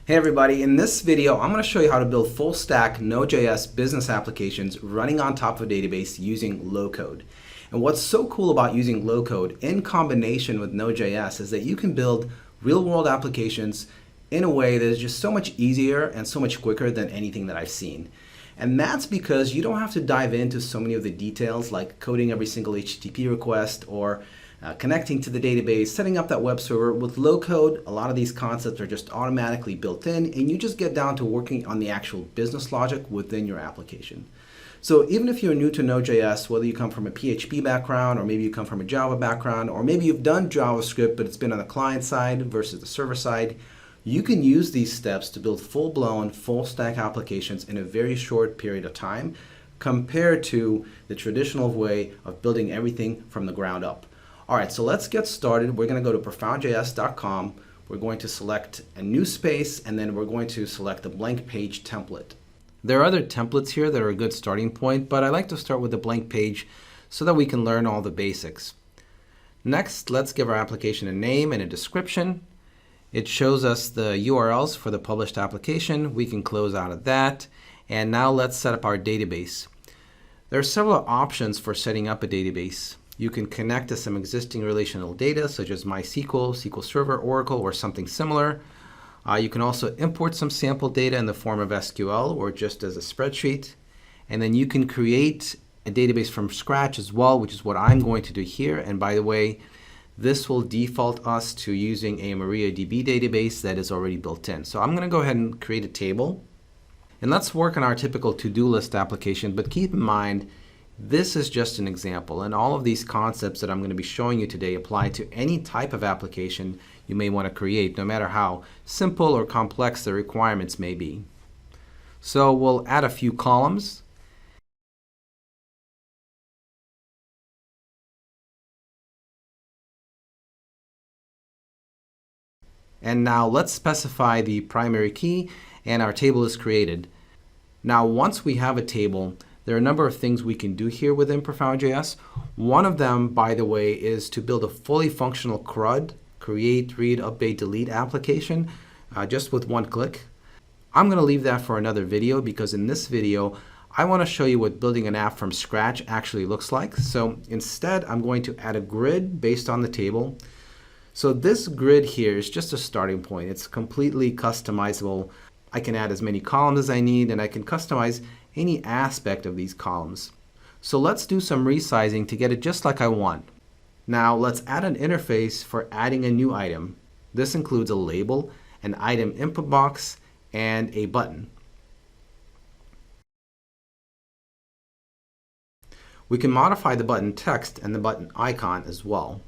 Hey everybody, in this video I'm going to show you how to build full stack Node.js business applications running on top of a database using low code. And what's so cool about using low code in combination with Node.js is that you can build real world applications in a way that is just so much easier and so much quicker than anything that I've seen. And that's because you don't have to dive into so many of the details like coding every single HTTP request or connecting to the database, setting up that web server. With low code, a lot of these concepts are just automatically built in and you just get down to working on the actual business logic within your application. So even if you're new to Node.js, whether you come from a PHP background or maybe you come from a Java background or maybe you've done JavaScript but it's been on the client side versus the server side, you can use these steps to build full-blown, full-stack applications in a very short period of time compared to the traditional way of building everything from the ground up. All right, so let's get started. We're going to go to profoundjs.com. We're going to select a new space, and then we're going to select the blank page template. There are other templates here that are a good starting point, but I like to start with the blank page so that we can learn all the basics. Next, let's give our application a name and a description. It shows us the URLs for the published application. We can close out of that. And now let's set up our database. There are several options for setting up a database. You can connect to some existing relational data such as MySQL, SQL Server, Oracle, or something similar. You can also import some sample data in the form of SQL or just as a spreadsheet. And then you can create a database from scratch as well, which is what I'm going to do here. And by the way, this will default us to using a MariaDB database that is already built in. So I'm going to go ahead and create a table. And let's work on our typical to-do list application, but keep in mind, this is just an example, and all of these concepts that I'm going to be showing you today apply to any type of application you may want to create, no matter how simple or complex the requirements may be. So we'll add a few columns. And now let's specify the primary key, and our table is created. Now once we have a table, there are a number of things we can do here within ProfoundJS. One of them, by the way, is to build a fully functional CRUD, create, read, update, delete application, just with one click. I'm going to leave that for another video because in this video, I want to show you what building an app from scratch actually looks like. So instead, I'm going to add a grid based on the table. So this grid here is just a starting point. It's completely customizable. I can add as many columns as I need, and I can customize any aspect of these columns. So let's do some resizing to get it just like I want. Now let's add an interface for adding a new item. This includes a label, an item input box, and a button. We can modify the button text and the button icon as well.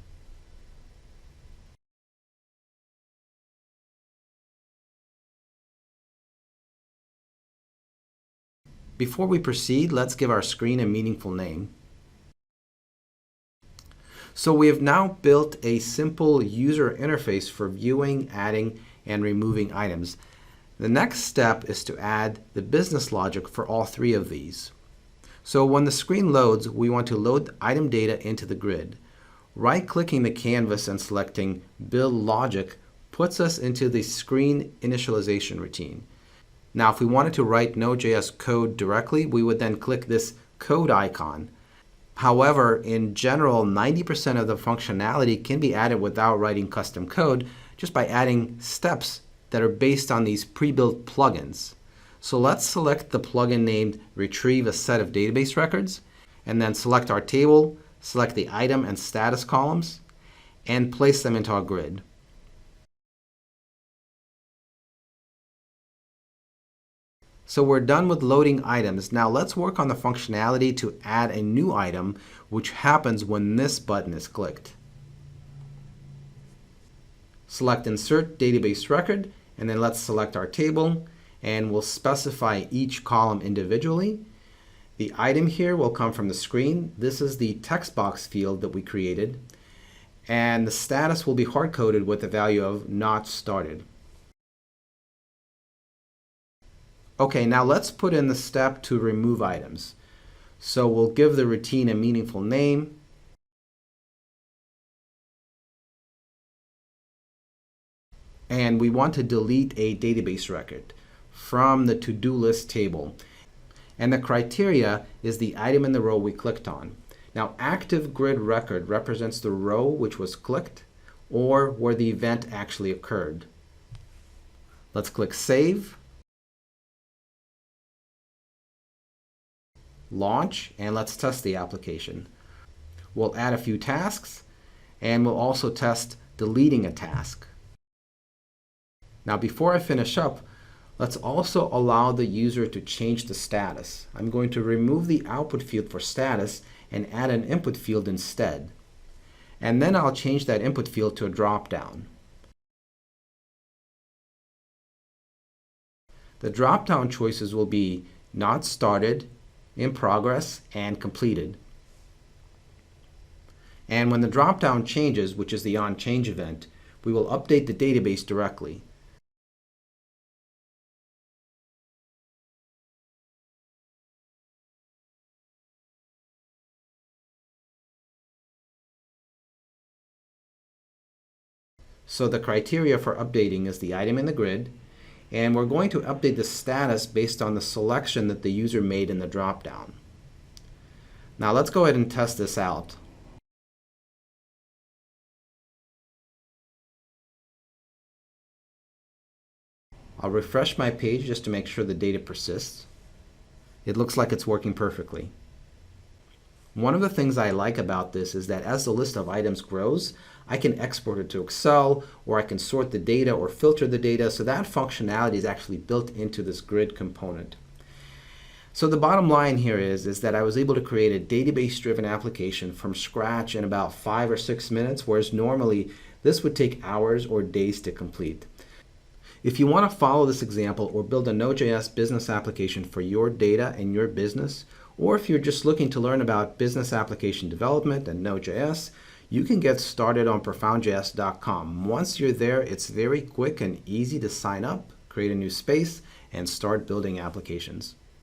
Before we proceed, let's give our screen a meaningful name. So we have now built a simple user interface for viewing, adding, and removing items. The next step is to add the business logic for all three of these. So when the screen loads, we want to load item data into the grid. Right-clicking the canvas and selecting Build Logic puts us into the screen initialization routine. Now, if we wanted to write Node.js code directly, we would then click this code icon. However, in general, 90% of the functionality can be added without writing custom code, just by adding steps that are based on these pre-built plugins. So let's select the plugin named Retrieve a Set of Database Records, and then select our table, select the item and status columns, and place them into our grid. So we're done with loading items. Now let's work on the functionality to add a new item, which happens when this button is clicked. Select Insert Database Record, and then let's select our table, and we'll specify each column individually. The item here will come from the screen. This is the text box field that we created, and the status will be hard-coded with the value of not started. Okay, now let's put in the step to remove items. So we'll give the routine a meaningful name. and we want to delete a database record from the to-do list table. And the criteria is the item in the row we clicked on. Now, active grid record represents the row which was clicked or where the event actually occurred. Let's click Save, Launch, and let's test the application. We'll add a few tasks, and we'll also test deleting a task. Now, before I finish up, let's also allow the user to change the status. I'm going to remove the output field for status and add an input field instead. And then I'll change that input field to a drop-down. The drop-down choices will be Not Started, In Progress, and Completed. And when the drop-down changes, which is the onChange event, we will update the database directly. So the criteria for updating is the item in the grid, and we're going to update the status based on the selection that the user made in the drop-down. Now let's go ahead and test this out. I'll refresh my page just to make sure the data persists. It looks like it's working perfectly. One of the things I like about this is that as the list of items grows, I can export it to Excel, or I can sort the data or filter the data, so that functionality is actually built into this grid component. So the bottom line here is that I was able to create a database-driven application from scratch in about 5 or 6 minutes, whereas normally this would take hours or days to complete. If you want to follow this example or build a Node.js business application for your data and your business, or if you're just looking to learn about business application development and Node.js, you can get started on profoundjs.com. Once you're there, it's very quick and easy to sign up, create a new space, and start building applications.